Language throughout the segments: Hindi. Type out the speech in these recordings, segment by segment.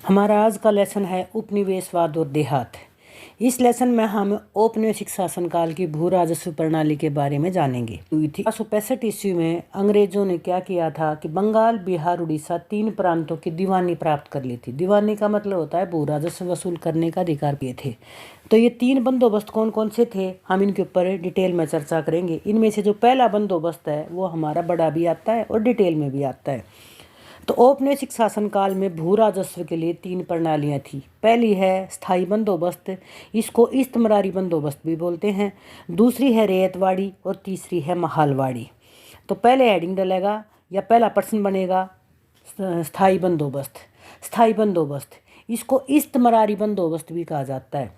हमारा आज का लेसन है उपनिवेशवाद और देहात। इस लेसन में हम औपनिवेशिक शासनकाल की भू राजस्व प्रणाली के बारे में जानेंगे। हुई थी 1865 ईस्वी में अंग्रेजों ने क्या किया था कि बंगाल, बिहार, उड़ीसा 3 प्रांतों की दीवानी प्राप्त कर ली थी। दीवानी का मतलब होता है भू राजस्व वसूल करने का अधिकार किए थे। तो ये 3 बंदोबस्त कौन कौन से थे, हम इनके ऊपर डिटेल में चर्चा करेंगे। इनमें से जो पहला बंदोबस्त है वो हमारा बड़ा भी आता है और डिटेल में भी आता है। तो औपनिवेशिक शासनकाल में भू राजस्व के लिए 3 प्रणालियां थी। पहली है स्थायी बंदोबस्त, इसको इस्तमरारी बंदोबस्त भी बोलते हैं। दूसरी है रैयतवाड़ी और तीसरी है महालवाड़ी। तो पहले हेडिंग डलेगा या पहला प्रश्न बनेगा स्थायी बंदोबस्त। स्थायी बंदोबस्त, इसको इस्तमरारी बंदोबस्त भी कहा जाता है।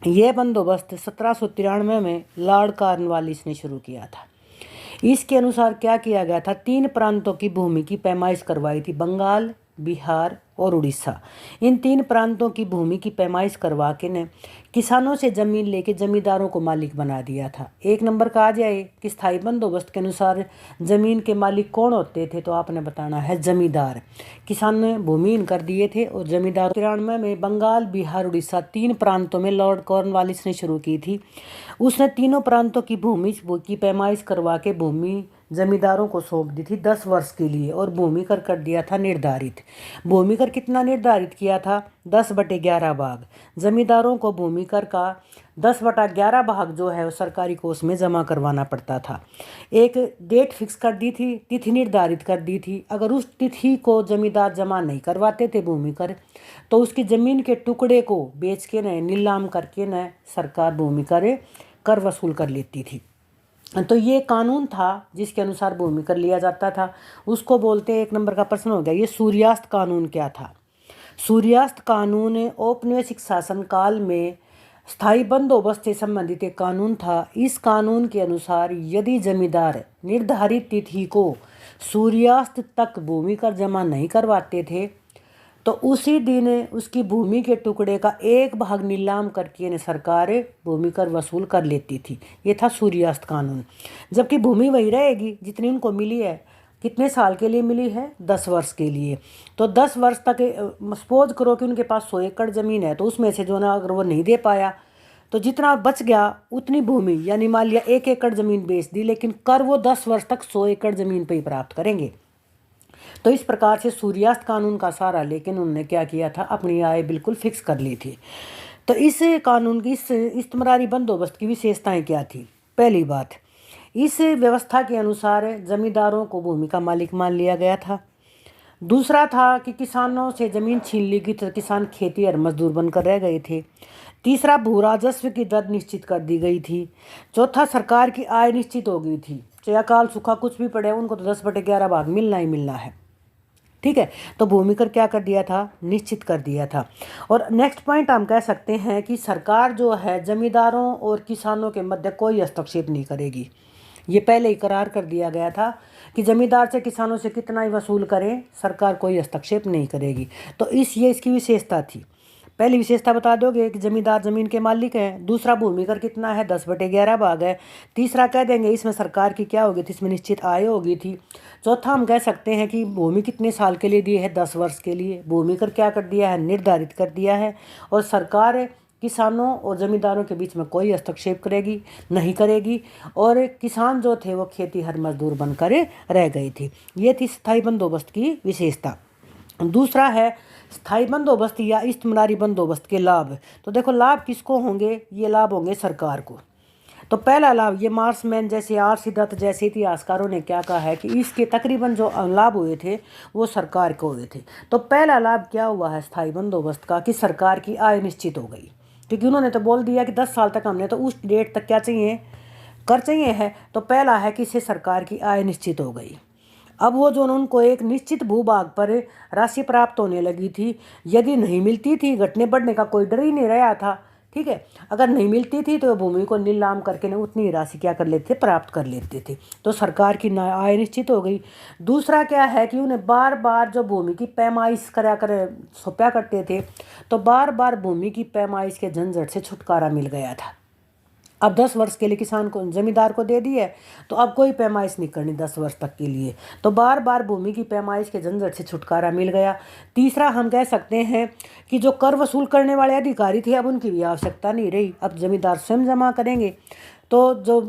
यह बंदोबस्त 1793 में लॉर्ड कॉर्नवालिस ने शुरू किया था। इसके अनुसार क्या किया गया था, 3 प्रांतों की भूमि की पैमाइश करवाई थी, बंगाल, बिहार और उड़ीसा। इन 3 प्रांतों की भूमि की पैमाइश करवा के ने किसानों से जमीन लेके जमींदारों को मालिक बना दिया था। एक नंबर का आ जाए कि स्थायी बंदोबस्त के अनुसार जमीन के मालिक कौन होते थे, तो आपने बताना है जमींदार। किसान ने भूमिहीन कर दिए थे और जमींदार 93 में बंगाल, बिहार, उड़ीसा 3 प्रांतों में लॉर्ड कॉर्नवालिस ने शुरू की थी। उसने तीनों प्रांतों की भूमि की पैमाइश करवा के भूमि जमींदारों को सौंप दी थी 10 वर्ष के लिए और भूमि कर कर दिया था निर्धारित। भूमि कर कितना निर्धारित किया था, 10/11 भाग। जमींदारों को भूमि कर का 10/11 भाग जो है वो सरकारी कोष में जमा करवाना पड़ता था। एक डेट फिक्स कर दी थी, तिथि निर्धारित कर दी थी। अगर उस तिथि को जमींदार जमा नहीं करवाते थे भूमि कर, तो उसकी जमीन के टुकड़े को बेच के न नीलाम करके न सरकार भूमि कर वसूल कर लेती थी। तो ये कानून था जिसके अनुसार भूमि कर लिया जाता था। उसको बोलते हैं, 1 नंबर का प्रश्न हो गया, ये सूर्यास्त कानून क्या था। सूर्यास्त कानून औपनिवेशिक शासनकाल में स्थायी बंदोबस्त से संबंधित एक कानून था। इस कानून के अनुसार यदि जमींदार निर्धारित तिथि को सूर्यास्त तक भूमि कर जमा नहीं करवाते थे, तो उसी दिन उसकी भूमि के टुकड़े का 1 भाग नीलाम करके सरकार भूमि कर वसूल कर लेती थी। ये था सूर्यास्त कानून। जबकि भूमि वही रहेगी जितनी उनको मिली है। कितने साल के लिए मिली है, 10 वर्ष के लिए। तो 10 वर्ष तक सपोज करो कि उनके पास 100 एकड़ ज़मीन है, तो उसमें से जो ना अगर वो नहीं दे पाया तो जितना बच गया उतनी भूमि, यानी मान लिया 1 एकड़ ज़मीन बेच दी, लेकिन कर वो 10 वर्ष तक 100 एकड़ ज़मीन पर ही प्राप्त करेंगे। तो इस प्रकार से सूर्यास्त कानून का सहारा लेकिन उन्होंने क्या किया था, अपनी आय बिल्कुल फिक्स कर ली थी। तो इस कानून की, इस इस्तमरारी बंदोबस्त की विशेषताएं क्या थी। पहली बात, इस व्यवस्था के अनुसार जमींदारों को भूमि का मालिक मान लिया गया था। दूसरा था कि किसानों से जमीन छीन ली गई तो किसान खेती और मजदूर बनकर रह गए थे। तीसरा, भू राजस्व की दर निश्चित कर दी गई थी। चौथा, सरकार की आय निश्चित हो गई थी, चाहे अकाल सूखा कुछ भी पड़े उनको तो 10/11 भाग मिलना ही मिलना है। ठीक है, तो भूमि कर क्या कर दिया था, निश्चित कर दिया था। और नेक्स्ट पॉइंट हम कह सकते हैं कि सरकार जो है जमींदारों और किसानों के मध्य कोई हस्तक्षेप नहीं करेगी। ये पहले ही करार कर दिया गया था कि जमींदार से किसानों से कितना ही वसूल करें, सरकार कोई हस्तक्षेप नहीं करेगी। तो ये इसकी विशेषता थी। पहली विशेषता बता दोगे कि जमींदार जमीन के मालिक हैं। दूसरा, भूमि कर कितना है, 10/11 भाग है। तीसरा कह देंगे इसमें सरकार की क्या होगी थी, इसमें निश्चित आय होगी थी। चौथा, हम कह सकते हैं कि भूमि कितने साल के लिए दी है, 10 वर्ष के लिए। भूमि कर क्या कर दिया है, निर्धारित कर दिया है। और सरकार किसानों और जमींदारों के बीच में कोई हस्तक्षेप नहीं करेगी। और किसान जो थे वो खेती हर मजदूर बनकर रह गई थी। ये थी स्थायी बंदोबस्त की विशेषता। दूसरा है स्थायी बंदोबस्त या इस्तमरारी बंदोबस्त के लाभ। तो देखो लाभ किसको होंगे, ये लाभ होंगे सरकार को। तो पहला लाभ, ये मार्समैन जैसे R.C. दत्त जैसे इतिहासकारों ने क्या कहा है कि इसके तकरीबन जो लाभ हुए थे वो सरकार को हुए थे। तो पहला लाभ क्या हुआ है स्थायी बंदोबस्त का, कि सरकार की आय निश्चित हो गई। क्योंकि उन्होंने तो बोल दिया कि 10 साल तक हमने तो उस डेट तक क्या चाहिए, कर चाहिए है। तो पहला है कि इससे सरकार की आय निश्चित हो गई। अब वो जो उनको एक निश्चित भूभाग पर राशि प्राप्त होने लगी थी, यदि नहीं मिलती थी, घटने बढ़ने का कोई डर ही नहीं रहा था। ठीक है, अगर नहीं मिलती थी तो भूमि को नीलाम करके ना उतनी राशि क्या कर लेते थे, प्राप्त कर लेते थे। तो सरकार की आय निश्चित हो गई। दूसरा क्या है कि उन्हें बार बार जो भूमि की पैमाइश करा कर सौंपा करते थे, तो बार बार भूमि की पैमाइश के झंझट से छुटकारा मिल गया था। अब 10 वर्ष के लिए किसान को जमींदार को दे दी है, तो अब कोई पैमाइश नहीं करनी 10 वर्ष तक के लिए। तो बार बार भूमि की पैमाइश के झंझट से छुटकारा मिल गया। तीसरा हम कह सकते हैं कि जो कर वसूल करने वाले अधिकारी थे अब उनकी भी आवश्यकता नहीं रही, अब जमींदार स्वयं जमा करेंगे। तो जो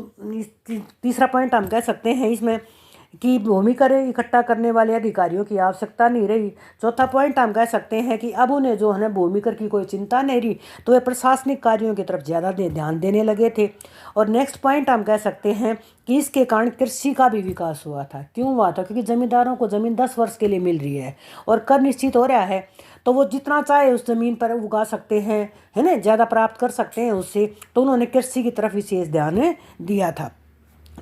तीसरा पॉइंट हम कह सकते हैं इसमें कि भूमि कर इकट्ठा करने वाले अधिकारियों की आवश्यकता नहीं रही। चौथा पॉइंट हम कह सकते हैं कि अब उन्हें जो है भूमि कर की कोई चिंता नहीं रही, तो वे प्रशासनिक कार्यों की तरफ ज़्यादा ध्यान देने लगे थे। और नेक्स्ट पॉइंट हम कह सकते हैं कि इसके कारण कृषि का भी विकास हुआ था। क्यों हुआ था? क्योंकि ज़मींदारों को ज़मीन 10 वर्ष के लिए मिल रही है और कर निश्चित हो रहा है, तो वो जितना चाहे उस ज़मीन पर उगा सकते हैं, है ना, ज़्यादा प्राप्त कर सकते हैं उससे। तो उन्होंने कृषि की तरफ विशेष ध्यान दिया था।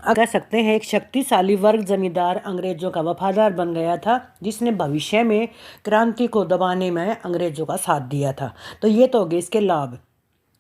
कह सकते हैं एक शक्तिशाली वर्ग जमींदार अंग्रेजों का वफादार बन गया था, जिसने भविष्य में क्रांति को दबाने में अंग्रेजों का साथ दिया था। तो ये तो हो गए इसके लाभ।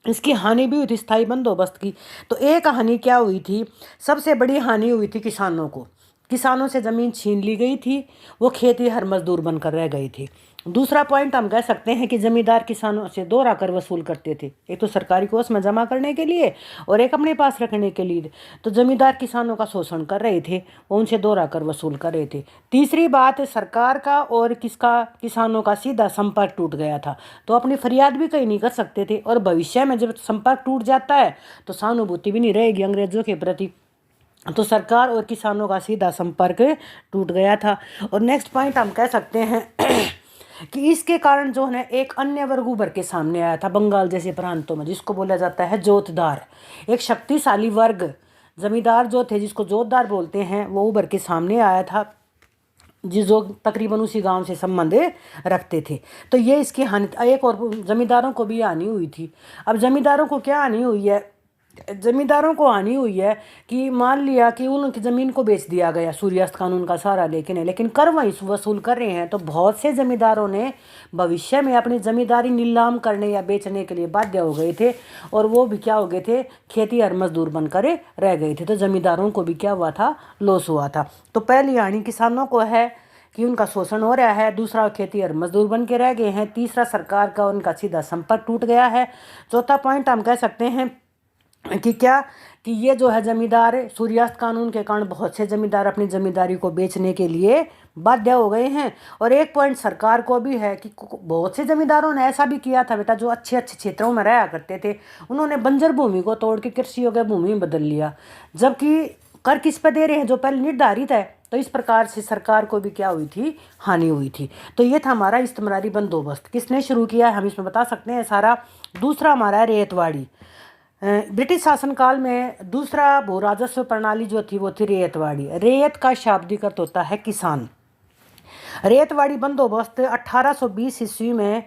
इसकी हानि भी हुई थी स्थायी बंदोबस्त की। तो एक हानि क्या हुई थी? सबसे बड़ी हानि हुई थी किसानों को। किसानों से ज़मीन छीन ली गई थी, वो खेती हर मजदूर बनकर रह गई थी। दूसरा पॉइंट हम कह सकते हैं कि ज़मींदार किसानों से दो कर वसूल करते थे, एक तो सरकारी कोष में जमा करने के लिए और एक अपने पास रखने के लिए। तो ज़मींदार किसानों का शोषण कर रहे थे, वो उनसे दो कर वसूल कर रहे थे। तीसरी बात, सरकार का और किसानों का सीधा संपर्क टूट गया था, तो अपनी फरियाद भी कहीं नहीं कर सकते थे। और भविष्य में जब संपर्क टूट जाता है तो सहानुभूति भी नहीं रहेगी अंग्रेजों के प्रति। तो सरकार और किसानों का सीधा संपर्क टूट गया था। और नेक्स्ट पॉइंट हम कह सकते हैं कि इसके कारण जो है एक अन्य वर्ग उभर के सामने आया था बंगाल जैसे प्रांतों में, जिसको बोला जाता है जोतदार। एक शक्तिशाली वर्ग जमींदार जो थे, जिसको जोतदार बोलते हैं, वो उभर के सामने आया था, जो तकरीबन उसी गांव से संबंध रखते थे। तो ये इसकी हानि। एक और जमींदारों को भी हानि हुई थी। अब जमींदारों को क्या हानि हुई है? जमींदारों को हानि हुई है कि मान लिया कि उनकी ज़मीन को बेच दिया गया सूर्यास्त कानून का सहारा लेकिन कर वहीं वसूल कर रहे हैं। तो बहुत से जमींदारों ने भविष्य में अपनी ज़मींदारी नीलाम करने या बेचने के लिए बाध्य हो गए थे, और वो भी क्या हो गए थे? खेती हर मजदूर बनकर रह गए थे। तो जमींदारों को भी क्या हुआ था? लॉस हुआ था। तो पहली हानि किसानों को है कि उनका शोषण हो रहा है। दूसरा, खेती और मजदूर बन के रह गए हैं। तीसरा, सरकार का उनका सीधा संपर्क टूट गया है। चौथा पॉइंट हम कह सकते हैं कि क्या कि ये जो है जमींदार सूर्यास्त कानून के कारण बहुत से जमींदार अपनी जमींदारी को बेचने के लिए बाध्य हो गए हैं। और एक पॉइंट सरकार को भी है कि बहुत से जमींदारों ने ऐसा भी किया था बेटा, जो अच्छे अच्छे क्षेत्रों में रहा करते थे, उन्होंने बंजर भूमि को तोड़ के कृषि योग्य भूमि में बदल लिया, जबकि कर किस पे दे रहे हैं? जो पहले निर्धारित है। तो इस प्रकार से सरकार को भी क्या हुई थी? हानि हुई थी। तो ये था हमारा इस्तेमारी बंदोबस्त। किसने शुरू किया है हम इसमें बता सकते हैं सारा। दूसरा हमारा है रेतवाड़ी। ब्रिटिश शासनकाल में दूसरा भू राजस्व प्रणाली जो थी वो थी रेतवाड़ी। रेत का शाब्दिक अर्थ होता है किसान। रेतवाड़ी बंदोबस्त 1820 ईस्वी में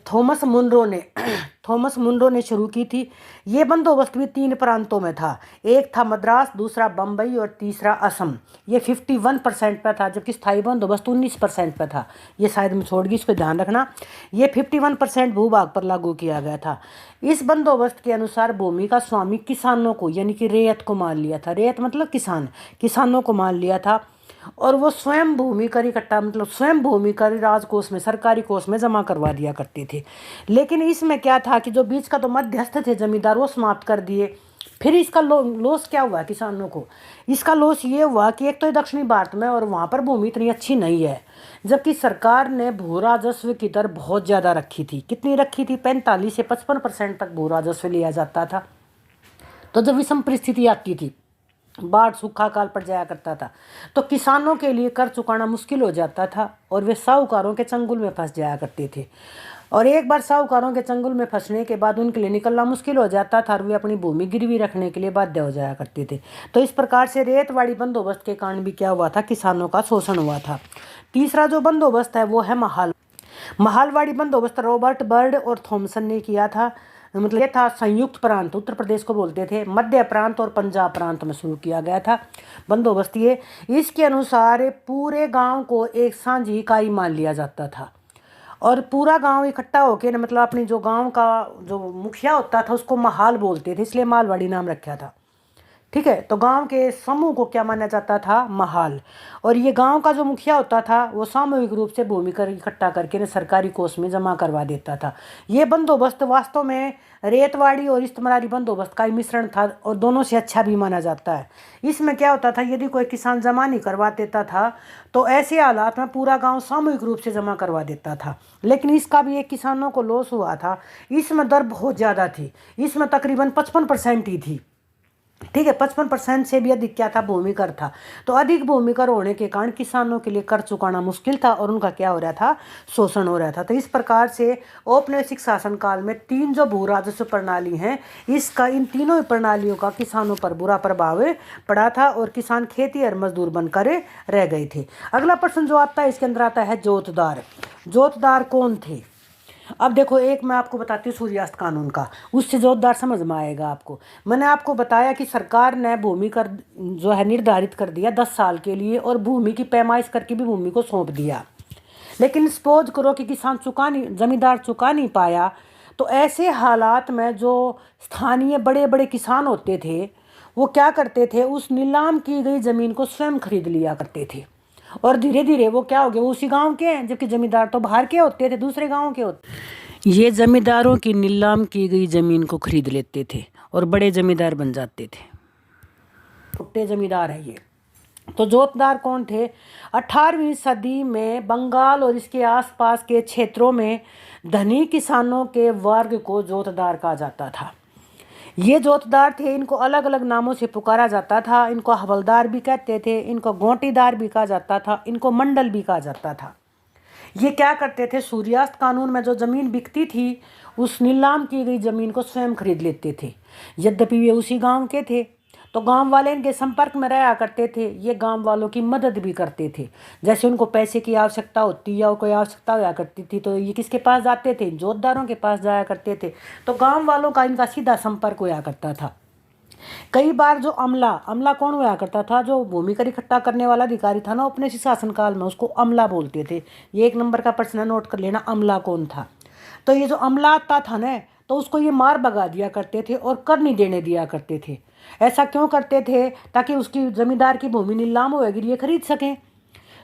थॉमस मुनरो ने शुरू की थी। ये बंदोबस्त भी 3 प्रांतों में था। एक था मद्रास, दूसरा बम्बई और तीसरा असम। ये 51% पर था, जबकि स्थायी बंदोबस्त 19% पर था। ये शायद मैं छोड़ गई, इसको ध्यान रखना। ये 51% भूभाग पर लागू किया गया था। इस बंदोबस्त के अनुसार भूमि का स्वामी किसानों को, यानी कि रेत को मान लिया था। रेत मतलब किसानों को मान लिया था, और वो स्वयं भूमि कर इकट्ठा मतलब स्वयं भूमि कर राजकोष में, सरकारी कोष में जमा करवा दिया करते थे। लेकिन इसमें क्या था कि जो बीच का तो मध्यस्थ थे जमींदार, वो समाप्त कर दिए। फिर इसका लॉस क्या हुआ किसानों को? इसका लॉस ये हुआ कि एक तो दक्षिणी भारत में और वहाँ पर भूमि इतनी अच्छी नहीं है, जबकि सरकार ने भू राजस्व की दर बहुत ज़्यादा रखी थी। कितनी रखी थी? 45 से 55% तक भू राजस्व लिया जाता था। तो जब विषम परिस्थिति आती थी, बाढ़ सूखा काल पड़ जाया करता था, तो किसानों के लिए कर चुकाना मुश्किल हो जाता था और वे साहूकारों के चंगुल में फंस जाया करते थे। और एक बार साहूकारों के चंगुल में फंसने के बाद उनके लिए निकलना मुश्किल हो जाता था और वे अपनी भूमि गिरवी रखने के लिए बाध्य हो जाया करते थे। तो इस प्रकार से रेतवाड़ी बंदोबस्त के कारण भी क्या हुआ था? किसानों का शोषण हुआ था। तीसरा जो बंदोबस्त है वो है महालवाड़ी बंदोबस्त। रॉबर्ट बर्ड और थॉमसन ने किया था। मतलब ये था संयुक्त प्रांत, उत्तर प्रदेश को बोलते थे, मध्य प्रांत और पंजाब प्रांत में शुरू किया गया था बंदोबस्त ये। इसके अनुसार पूरे गांव को एक साझी इकाई मान लिया जाता था, और पूरा गांव इकट्ठा होकर मतलब अपनी जो गांव का जो मुखिया होता था उसको महाल बोलते थे, इसलिए मालवाड़ी नाम रखा था। ठीक है। तो गांव के समूह को क्या माना जाता था? महाल। और ये गांव का जो मुखिया होता था वो सामूहिक रूप से भूमि कर इकट्ठा करके सरकारी कोष में जमा करवा देता था। ये बंदोबस्त वास्तव में रेतवाड़ी और इस्तेमारी बंदोबस्त का ही मिश्रण था और दोनों से अच्छा भी माना जाता है। इसमें क्या होता था, यदि कोई किसान जमा नहीं करवा देता था तो ऐसे हालात में पूरा गांव सामूहिक रूप से जमा करवा देता था। लेकिन इसका भी एक किसानों को लॉस हुआ था। इसमें दर बहुत ज़्यादा थी, इसमें तकरीबन 55% ही थी। ठीक है, 55% से भी अधिक क्या था? भूमि कर था। तो अधिक भूमि कर होने के कारण किसानों के लिए कर चुकाना मुश्किल था और उनका क्या हो रहा था? शोषण हो रहा था। तो इस प्रकार से औपनिवेशिक शासनकाल में 3 जो भू राजस्व प्रणाली हैं, इन तीनों प्रणालियों का किसानों पर बुरा प्रभाव पड़ा था और किसान खेती और मजदूर बनकर रह गए थे। अगला प्रश्न जो आता है इसके अंदर आता है जोतदार। जोतदार कौन थे? अब देखो, एक मैं आपको बताती हूँ सूर्यास्त कानून का, उससे जोरदार समझ में आएगा आपको। मैंने आपको बताया कि सरकार ने भूमि कर जो है निर्धारित कर दिया 10 साल के लिए और भूमि की पैमाइश करके भी भूमि को सौंप दिया। लेकिन सपोज करो कि जमींदार चुका नहीं पाया, तो ऐसे हालात में जो स्थानीय बड़े बड़े किसान होते थे वो क्या करते थे? उस नीलाम की गई ज़मीन को स्वयं खरीद लिया करते थे और धीरे धीरे वो क्या हो गया? वो उसी गांव के हैं, जबकि जमींदार तो बाहर के होते थे, दूसरे गांव के होते। ये जमींदारों की नीलाम की गई जमीन को खरीद लेते थे और बड़े जमींदार बन जाते थे। छोटे जमींदार है ये। तो जोतदार कौन थे? 18वीं सदी में बंगाल और इसके आसपास के क्षेत्रों में धनी किसानों के वर्ग को जोतदार कहा जाता था। ये जोतदार थे, इनको अलग अलग नामों से पुकारा जाता था। इनको हवलदार भी कहते थे, इनको गोंटीदार भी कहा जाता था, इनको मंडल भी कहा जाता था। ये क्या करते थे? सूर्यास्त कानून में जो ज़मीन बिकती थी उस नीलाम की गई ज़मीन को स्वयं खरीद लेते थे। यद्यपि वे उसी गांव के थे तो गांव वाले इनके संपर्क में रहा करते थे। ये गांव वालों की मदद भी करते थे। जैसे उनको पैसे की आवश्यकता होती या कोई आवश्यकता हुआ करती थी तो ये किसके पास जाते थे? जोतदारों के पास जाया करते थे। तो गांव वालों का इनका सीधा संपर्क हुआ करता था। कई बार जो अमला कौन हुआ करता था? जो भूमि कर इकट्ठा करने वाला अधिकारी था ना अपने शासनकाल में, उसको अमला बोलते थे। ये 1 नंबर का प्रश्न नोट कर लेना, अमला कौन था। तो ये जो अमला आता था ना, तो उसको ये मार भगा दिया करते थे और कर नहीं देने दिया करते थे। ऐसा क्यों करते थे? ताकि उसकी जमींदार की भूमि नीलाम होगी, ये खरीद सकें।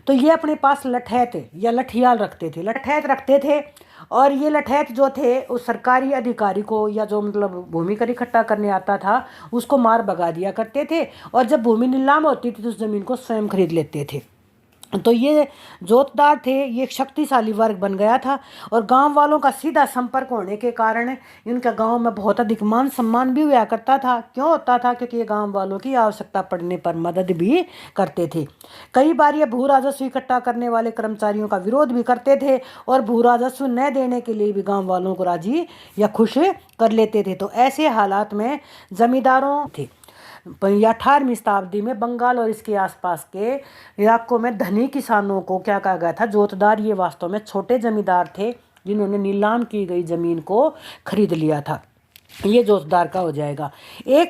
तो ये अपने पास लठैत या लठियाल रखते थे और ये लठैत जो थे उस सरकारी अधिकारी को या जो मतलब भूमि कर इकट्ठा करने आता था उसको मार भगा दिया करते थे और जब भूमि नीलाम होती थी तो उस ज़मीन को स्वयं खरीद लेते थे। तो ये जोतदार थे, ये एक शक्तिशाली वर्ग बन गया था और गांव वालों का सीधा संपर्क होने के कारण इनका गांव में बहुत अधिक मान सम्मान भी हुआ करता था। क्यों होता था? क्योंकि ये गांव वालों की आवश्यकता पड़ने पर मदद भी करते थे। कई बार ये भू राजस्व इकट्ठा करने वाले कर्मचारियों का विरोध भी करते थे और भू राजस्व न देने के लिए भी गाँव वालों को राजी या खुश कर लेते थे। तो ऐसे हालात में जमींदारों थे 18वीं शताब्दी में बंगाल और इसके आसपास के इलाकों में धनी किसानों को क्या कहा गया था? जोतदार। ये वास्तव में छोटे जमींदार थे जिन्होंने नीलाम की गई जमीन को खरीद लिया था। ये जोतदार का हो जाएगा। एक